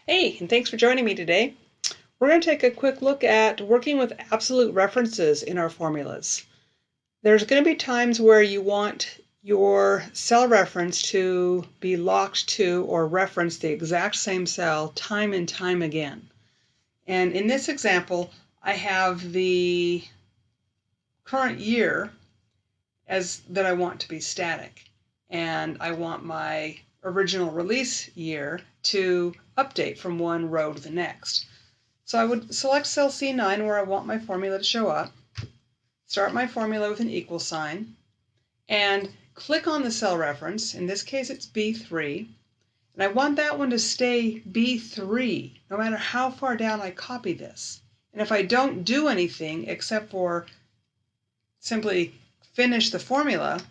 Hey, and thanks for joining me today. We're going to take a quick look at working with absolute references in our formulas. There's going to be times where you want your cell reference to be locked to or reference the exact same cell time and time again. And in this example, I have the current year as that I want to be static. And I want my original release year to update from one row to the next. So I would select cell C9 where I want my formula to show up, start my formula with an equal sign, and click on the cell reference. In this case, it's B3. And I want that one to stay B3 no matter how far down I copy this. And if I don't do anything except for simply finish the formula,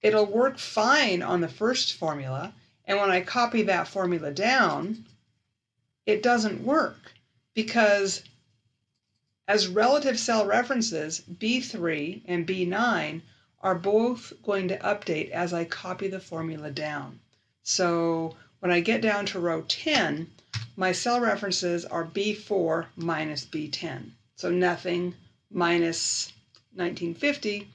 it'll work fine on the first formula. And when I copy that formula down, it doesn't work because as relative cell references, B3 and B9 are both going to update as I copy the formula down. So when I get down to row 10, my cell references are B4 minus B10. So nothing minus 1950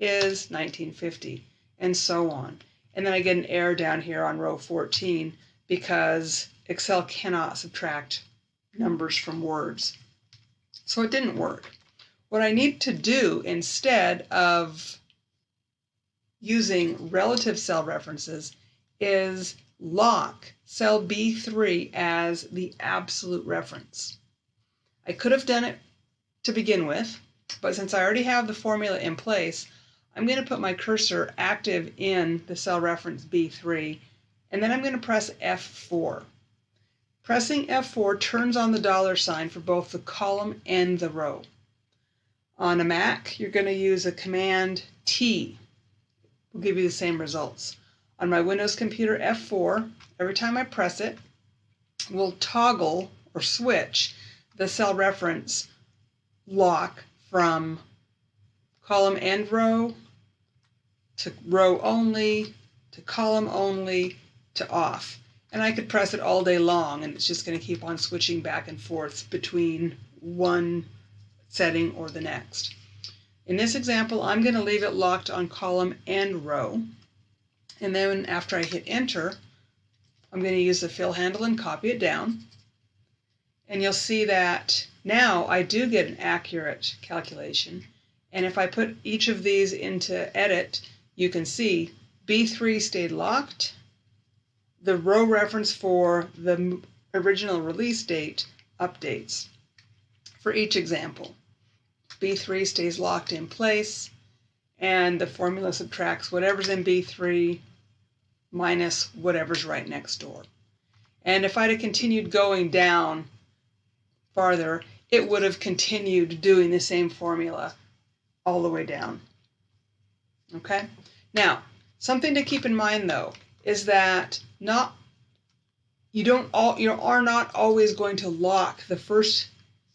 is 1950, and so on. And then I get an error down here on row 14 because Excel cannot subtract numbers from words. So it didn't work. What I need to do instead of using relative cell references is lock cell B3 as the absolute reference. I could have done it to begin with, but since I already have the formula in place, I'm going to put my cursor active in the cell reference B3, and then I'm going to press F4. Pressing F4 turns on the $ for both the column and the row. On a Mac, you're going to use a command T. Will give you the same results. On my Windows computer, F4, every time I press it, will toggle or switch the cell reference lock from column and row to row only to column only to off. And I could press it all day long and it's just going to keep on switching back and forth between one setting or the next. In this example, I'm going to leave it locked on column and row. And then after I hit enter, I'm going to use the fill handle and copy it down. And you'll see that now I do get an accurate calculation. And if I put each of these into edit, you can see B3 stayed locked. The row reference for the original release date updates. For each example, B3 stays locked in place, and the formula subtracts whatever's in B3 minus whatever's right next door. And if I'd have continued going down farther, it would have continued doing the same formula all the way down. Okay? Now, something to keep in mind though is that you are not always going to lock the first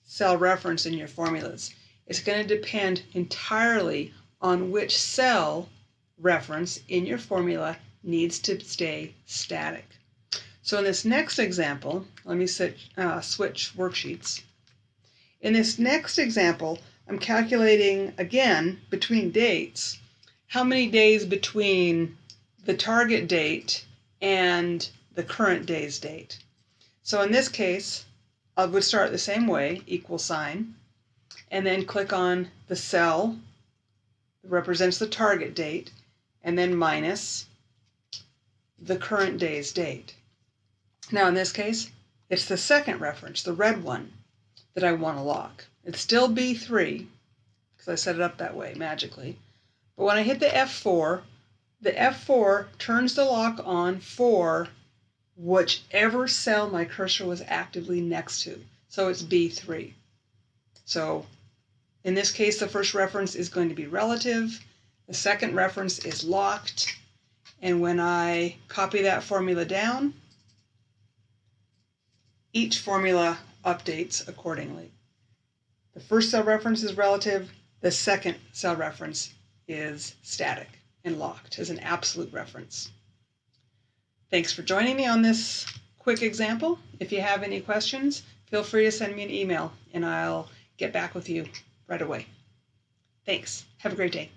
cell reference in your formulas. It's going to depend entirely on which cell reference in your formula needs to stay static. So in this next example, let me switch worksheets. In this next example, I'm calculating again between dates, how many days between the target date and the current day's date. So in this case, I would start the same way, equal sign, and then click on the cell that represents the target date, and then minus the current day's date. Now in this case, it's the second reference, the red one, that I want to lock. It's still B3, because I set it up that way magically. But when I hit the F4 turns the lock on for whichever cell my cursor was actively next to. So it's B3. So in this case, the first reference is going to be relative. The second reference is locked. And when I copy that formula down, each formula updates accordingly. The first cell reference is relative. The second cell reference is static and locked as an absolute reference. Thanks for joining me on this quick example. If you have any questions, feel free to send me an email and I'll get back with you right away. Thanks. Have a great day.